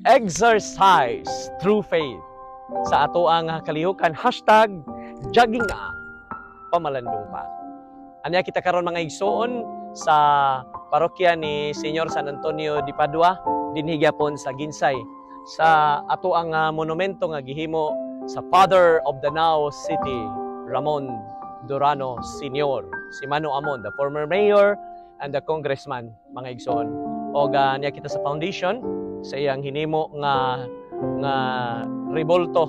exercise through faith. Sa ato ang kalihukan, hashtag jogging na, pamalandong pa. Anya kita karon mga igsoon sa parokya ni Senyor San Antonio di Padua, dinhi gyapon sa Ginsay. Sa ato ang monumento nga gihimo sa Father of Danao City, Ramon Durano Sr. Si Mano Amon, the former mayor and the congressman, mga igsoon. O niya kita sa foundation, sa iyang hinimo nga rebolto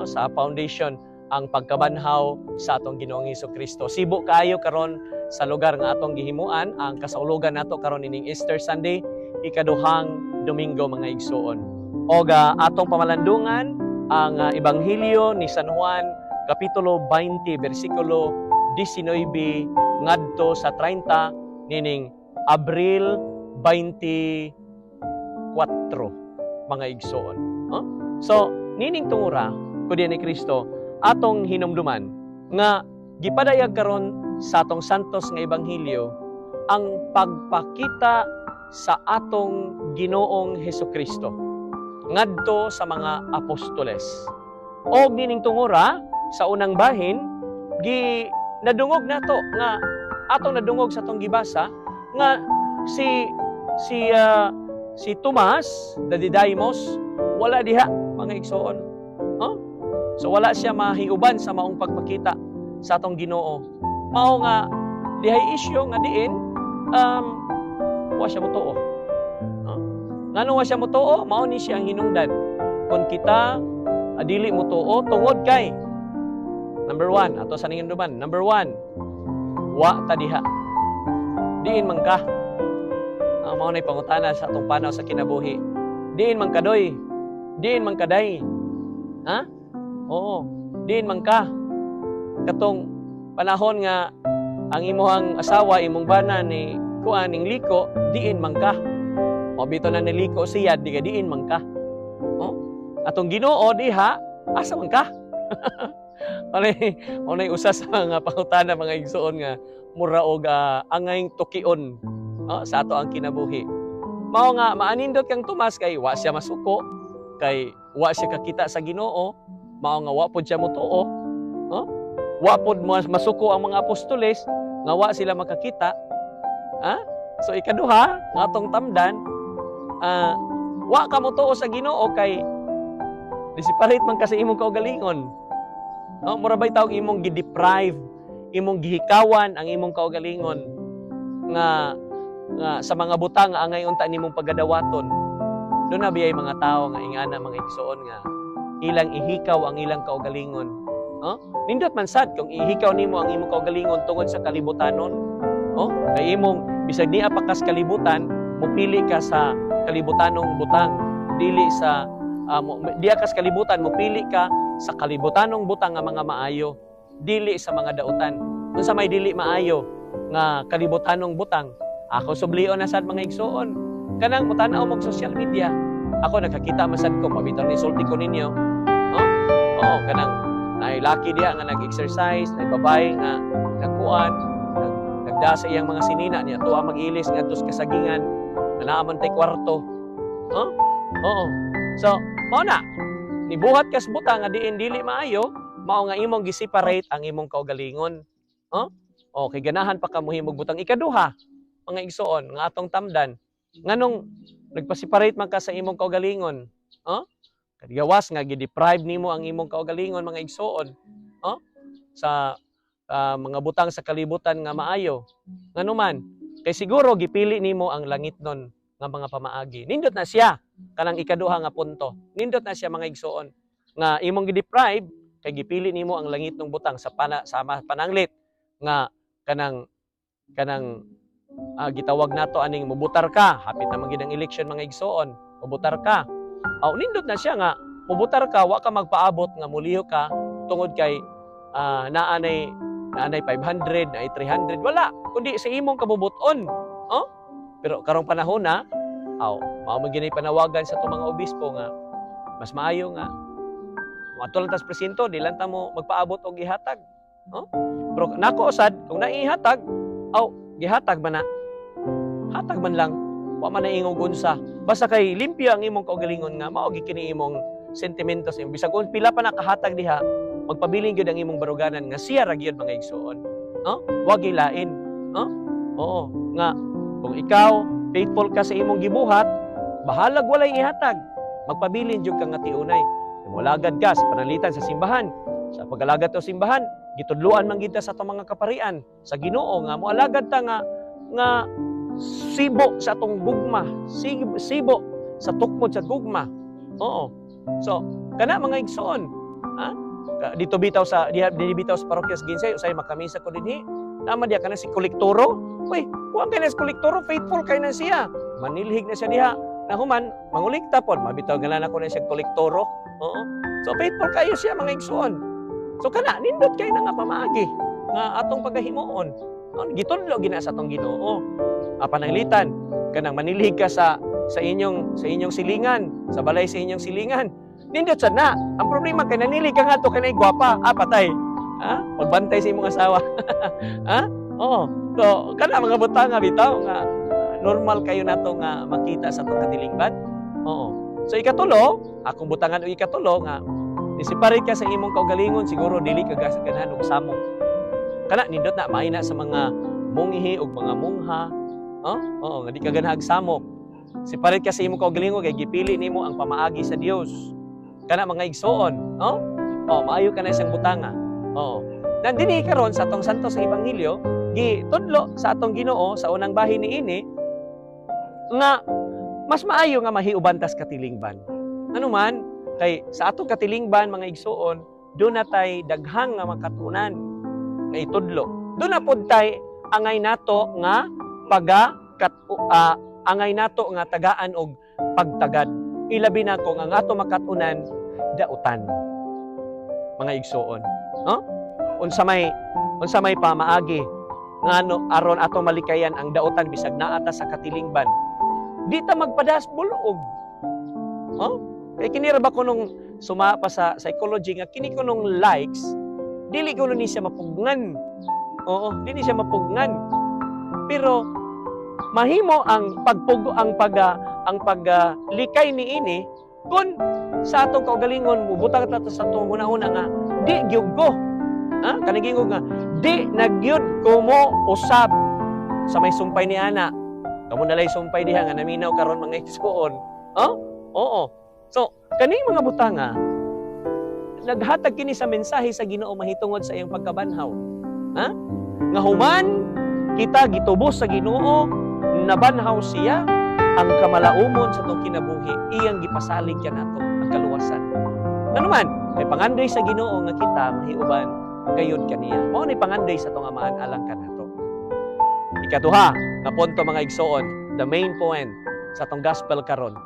sa foundation ang pagkabanhaw sa atong Ginoong Hesukristo. Sibo kaayo karon sa lugar nga atong gihimuan ang kasaulugan nato karon ining Easter Sunday, ikaduhang Domingo, mga igsoon. O atong pamalandungan ang Ebanghelyo ni San Juan kapitulo 20 bersikulo 19 ngadto sa 30 nining Abril 24, mga igsoon. So nining tungura kundi ni Kristo atong hinumduman nga gipadayag karon sa atong santos nga ebanghelyo ang pagpakita sa atong Ginoong Hesukristo ngadto sa mga apostoles. O nining tungura sa unang bahin nadungog nato nga atong nadungog sa atong gibasa nga si Tomas the Didymos wala diha, mga igsoon. So wala siya mahiuban sa maong pagpakita sa atong Ginoo. Mao nga dihay isyu nga diin wa siya motuo. Ngano wa siya motuo? Mao ni siya ang hinungdan. Kung kita dili motuo tungod kay number 1 ato sa ninduman. Number 1, wa ta diha. Diin man ka. Mao nay pangutana sa atong panaw sa kinabuhi. Diin man kadoy. Diin man kaday. Ha? Oo. Diin man ka. Katong panahon nga ang imuhang asawa, imong bana ni kuaning liko, diin man ka. O bito na niliko siya, di ka diin man ka. Oh? Atong Ginoo diha, asa man ka? Unay usa sa mga pangutana mga igsoon nga mura og angayng tukion sa ato ang kinabuhi. Mao nga maanindot kang Tomas kay wa siya masuko, kay wa siya kakita sa Ginoo, mao nga wa pod siya motuo. Wa pod masuko ang mga apostoles nga wa sila makakita. So ikaduha nga atong tamdan, wa ka motuo sa Ginoo kay disiparit man ka sa imong kaugalingon. Mura ba'y tawag imong gideprive, imong gihikawan ang imong kaugalingon nga sa mga butang nga angay unta nimong pagadawaton. Doon na biyay mga tao nga ingana mga igsoon nga ilang ihikaw ang ilang kaugalingon. Nindot man sad kung ihikaw nimo ang imong kaugalingon tungod sa kalibutanon. Kay imong bisag niya pa kas kalibutan, mupili ka sa kalibutanong butang, dili sa diya kas kalibutan, mupili ka sa kalibutanong butang nga mga maayo, dili sa mga dautan. Kung sa may dili maayo nga kalibutanong butang, ako sublion na sad mga igsoon. Kanang mutanaw mo social media. Ako nakakita masad ko pabitaw ni sulti ko ninyo. Kanang nailaki diya nga nag-exercise, nagbabay nga nagkuan, nagdasa iyang mga sinina niya tuwa mag-ilis ngadto sa kasagingan, naaman tay kwarto. So, mao na nibuhat kas butang nga diin dili maayo, mao nga imong gi-separate ang imong kaugalingon. Kay ganahan pa ka mohimog butang ikaduha, mga igsoon nga atong tamdan. Nganong nagpa-separate man ka sa imong kaugalingon? Kadigawas nga gi-deprive nimo ang imong kaugalingon, mga igsoon. Sa mga butang sa kalibutan nga maayo. Ngano man, kay siguro gipili nimo ang langitnon nga mga pamaagi. Nindot na siya kanang ikaduha nga punto. Nindot na siya mga igsoon nga imong gi-deprive kay gipili nimo ang langitnong butang sa pananglit nga kanang gitawag nato aning mubutar ka. Hapit na magid ang election mga igsoon. Mubutar ka. Nindot na siya nga mubutar ka, wa ka magpaabot nga muliho ka tungod kay naanay 500, naay 300, wala kundi sa imong kabubuton. Pero karong panahon na mao man ginay panawagan sa itong mga obispo nga mas maayo nga matulang tas presinto di lang ta mo magpaabot og ihatag. Pero nako usad kung naihatag gihatag man na. Hatag man lang. wa man naingog unsa. Basta kay limpyo ang imong kaugalingon nga mao gikini imong sentimentos imong bisag kung pila pa nakahatag diha, magpabiling gyud ang imong baruganan nga siya ra gyud mga igsoon. Wag ilain. Oo, nga kung ikaw faithful ka sa imong gibuhat, bahalag walay ihatag. Magpabilin jud ka nga tiunay. Mulagad ka sa panalitan sa simbahan. Sa pag-alagad sa simbahan, gitudluan man gid ta sa atong mga kaparian sa Ginoo nga moalagad ta nga sibo sa atong gugma, sibo sa tukmod sa gugma. Oo. So, kana mga igsoon, dito bitaw sa parokya sa Ginsay, usay makamisa ko dinhi. Tama diya kana si kolektoro. Uy, kuha kay na si kolektoro, faithful kay na siya. Manilhig na siya diha. Nahuman, mangulikta pod, mabitaw galan ako na siya kolektoro. Oo. So faithful kayo siya mga igsoon. So kana nindot kay na nga pamaagi nga atong pagahimuon. Gitudlo gina sa atong Ginoo. Pananglitan kanang manilhig ka sa inyong silingan, sa balay sa inyong silingan. Nindot sad na. Ang problema kay nanilig ka ngadto kanay gwapa, patay. Pagbantay sa imong asawa. Oo. So kana mga butanga bitaw nga normal kayo nato nga makita sa atong katilingban. Oo. So ikatulo, akong butangan o ikatulo nga disiparit ka sa imong kaugalingon, siguro dili ka ganahan og samok. Kana nindot na mahina sa mga munghi og mga mungha. Oo, nga di ka ganahan og samok. Siparit ka sa imong kaugalingon kay gipili nimo ang pamaagi sa Dios. Kana mga igsoon, maayo ka na siyang butanga. Oo. Nandini karon sa atong santo sa ebanghelyo, gitudlo sa atong Ginoo sa unang bahin niini nga mas maayo nga mahiuban tas katilingban. Ano man, kay sa atong katilingban mga igsoon, doon na tay daghang nga makatunan nga itudlo. Doon na pod tay angay nato nga angay nato nga tagaan og pagtagad. Ilabi na ko nga ato makatunan dautan. Mga igsoon, unsa may pamaagi ngano aron ato malikayan ang dautan bisag naa ta sa katilingban. Di ta magpadas bulog. Kay kini ra ba ko nung suma pa sa psychology nga kini ko nung likes, dili ko ni siya mapugngan. Oo, dili siya mapugngan. Pero mahimo ang paglikay niini kun sa atong kaugalingon mubutang ta sa atong hunahuna nga di gyud ko. Kanigingog nga di nagyud ko mo usab sa may sumpay ni ana. Kamo nalay sumpay diha nga naminaw karon mga igsoon. Oo. So, kaning mga butanga naghatag kini sa mensahe sa Ginoo mahitungod sa iyang pagkabanhaw. Nga human kita gitubos sa Ginoo, nabanhaw siya ang kamalaumon sa atong kinabuhi, iyang gipasalig kanato ang kaluwasan. Nanuman, kay pangandoy sa Ginoo nga kita mahiuban kayod kaniya. Mao ni pangandoy sa atong Amaan alang kanato. Ikaduha, nga punto mga igsoon, the main point sa atong gospel karon.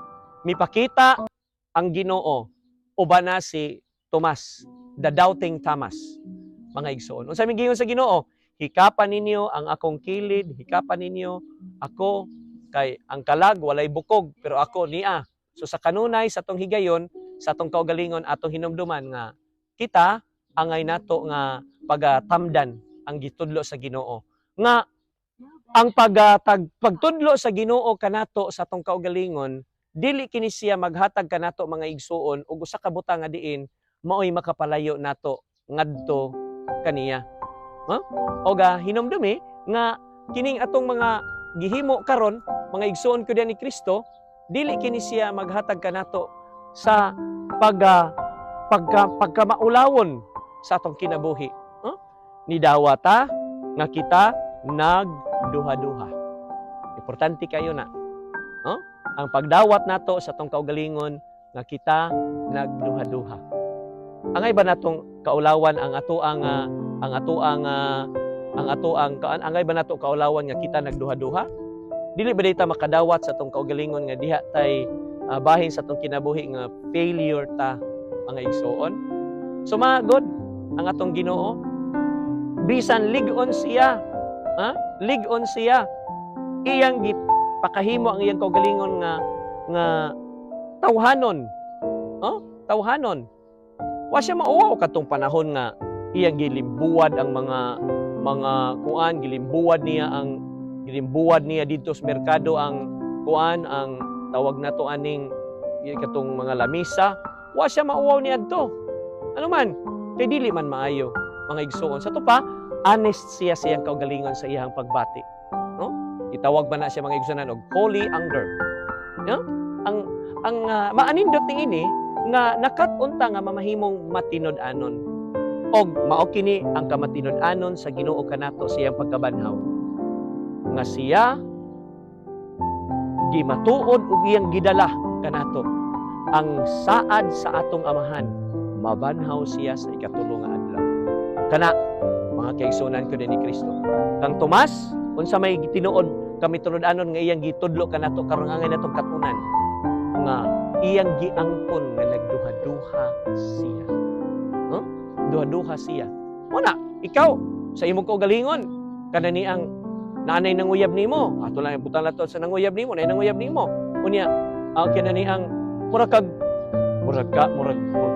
Mipakita ang Ginoo uban na si Tomas, the doubting Thomas. Mga igsoon. Unsa may giingon sa Ginoo? Hikapan ninyo ang akong kilid, hikapan ninyo ako kay ang kalag walay bukog pero ako niya. So sa kanunay sa atong higayon, sa atong kaugalingon atong hinumduman nga kita angay nato nga pagatamdan ang gitudlo sa Ginoo. Nga ang pagtudlo sa Ginoo kanato sa atong kaugalingon, dili kini siya maghatag kanato mga igsuon ug usa ka butang nga diin maoy makapalayo nato ngadto kaniya. Oga hinumdumi nga kining atong mga gihimo karon mga igsuon ko diyan ni Kristo, dili kini siya maghatag kanato sa pagkamaulawon sa atong kinabuhi. Nidawata nga kita nagduha-duha. Importante kayo na. Ang pagdawat nato sa atong kaugalingon nga kita nagduha-duha. Angay ba natong kaulawan ang angay ba nato kaulawan nga kita nagduha-duha? Dili ba dita makadawat sa atong kaugalingon nga diha tay bahin sa atong kinabuhi nga failure ta mga igsoon? Sumagod ang atong Ginoo. Bisan lig-on siya. Lig-on siya. Iyang gipakahimo ang iyang kaugalingon nga tawhanon. Tawhanon. Wa siya mauwaw katong panahon nga iyang gilimbuwad ang mga gilimbuwad niya dito sa merkado ang kuan ang tawag nato aning katong mga lamisa, wa siya mauwaw niadto. Ano man, kay dili man maayo mga igsuon. Sa to pa, honest siya siyang kaugalingon sa iyang pagbati. No? Itawag ba na siya mga igsuonan og holy anger. No? Ang maanindot ni ini nga nakat-unta nga mamahimong matinod-anon. Og mao kini ang kamatinod-anon sa Ginoo kanato siyang pagkabanhaw. Nga siya gimatuod ug iyang gidala kanato ang saad sa atong amahan, mabanhaw siya sa ikatulo nga adlaw. Kana mga kaigsuonan ko din ni Kristo. Kang Tomas, unsa may tinuod kami tunod-anon nga iyang gitudlo kanato karon angay natong katunan nga iyang giangkon nga nagduha-duha siya. Huh? Duha-duha siya. Una, ikaw sa imong kaugalingon kanani ang nanay nanguyab nimo, ato lang butang lato sa nanguyab nimo, nay nanguyab nimo. Unya, kanani ang murag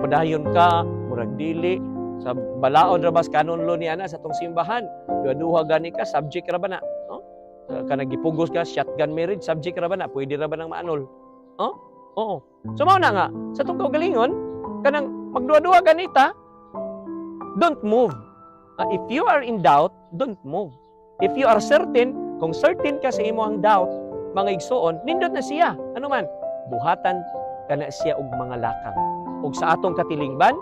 padayon ka, murag dili sa balaod ra bas kanunlo ni ana sa tong simbahan. Duha-duha gani ka, subject ra ba na? No? Kanang gipugos ka, shotgun marriage, subject ra ba na? Pwede ra ba nang maanol? Oh? Oo. So mao na nga, sa tong kaugalingon, kanang magduha-duha ganita, don't move. If you are in doubt, don't move. If you are certain, kung certain ka sa imo ang doubt, mga igsuon, nindot na siya. Ano man? Buhatan kana siya og mga lakang. Ug sa atong katilingban,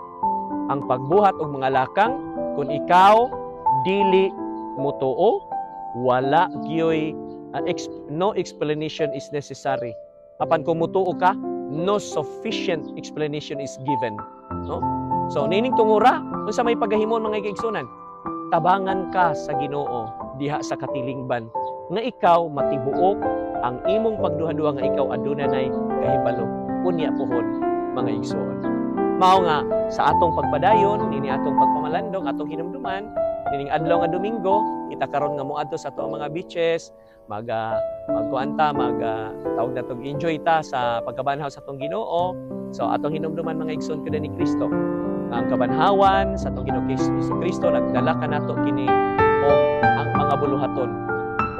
ang pagbuhat og mga lakang, kung ikaw dili mutuo, wala gyoy no explanation is necessary. Apan kung mutuo ka, no sufficient explanation is given. No? So nining tungura, unsa may pagahimon mga igsuonan? Tabangan ka sa Ginoo diha sa katilingban nga ikaw matibuok ang imong pagduha-duha nga ikaw aduna nay kahibalo unya pohon mga igsoon. Mao nga sa atong pagpadayon nini atong pagpamalandong atong hinumduman nining adlaw nga Domingo kita karon nga moadto sa atong mga beaches magkuanta tawag na tong enjoy ta sa pagkabanhaw sa atong Ginoo. So atong hinumduman mga igsoon kada ni Kristo ang kabanhawan sa atong Ginoo Kristo nagdala kanato kini o ang mga buluhaton.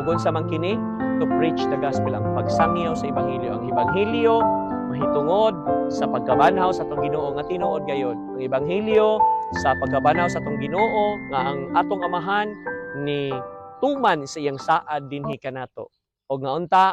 Ug unsa man kini to preach the gospel, ang pagsangyaw sa ebanghelyo. Ang ebanghelyo mahitungod sa pagkabanhaw sa atong Ginoo nga tinuod gayud. Ang ebanghelyo sa pagkabanhaw sa atong Ginoo nga ang atong amahan ni tuman sa iyang saad dinhi kanato. Og nga unta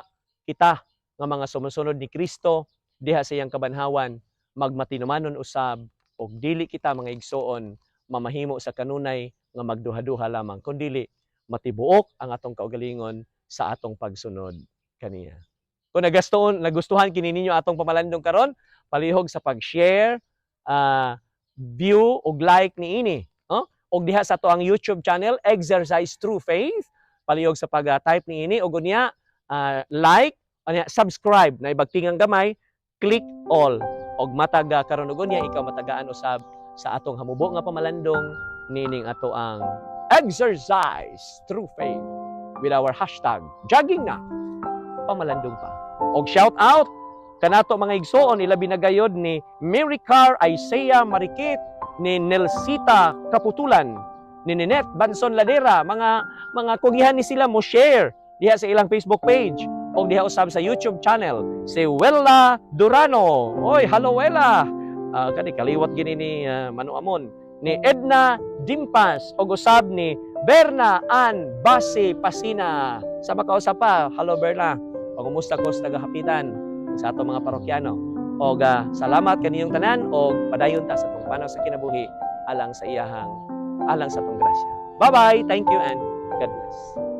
kita nga mga sumusunod ni Kristo diha sa iyang kabanhawan magmatinumanon usab og dili kita mga igsoon mamahimo sa kanunay nga magduha-duha lamang kundi matibuok ang atong kaugalingon sa atong pagsunod kaniya. Kung nagustuhan kini ninyo atong pamalandong karon, palihog sa pag-share, view ug like niini. Og diha sa ato ang YouTube channel Exercise Through Faith, palihog sa pag-type niini og unya like, unya subscribe na ibagtingang gamay, click all. Og mataga karon ug unya ikaw matagaan usab sa atong hamubo nga pamalandong nining ato ang Exercise Through Faith with our hashtag jogging na pamalandong pa. Og shout out kanato mga igsoon ilabi na gayod ni Mary Car Isaiah Marikit, ni Nelsita Kaputulan, ni Ninette Banson Ladera, mga kugihan ni sila mo share diha sa ilang Facebook page og diha usab sa YouTube channel si Wella Durano. Oy, hello Wella. Kani kaliwat gini ni Manu Amon, ni Edna Dimpas og usab ni Berna Ann Basi Pasina. Sa makausap pa, hello Berna. Pangumusta ko sa tagahapitan sa ato mga parokyano. Og salamat kaniyong tanan og padayon ta sa tong panaw sa kinabuhi alang sa atong grasya. Bye-bye. Thank you and God bless.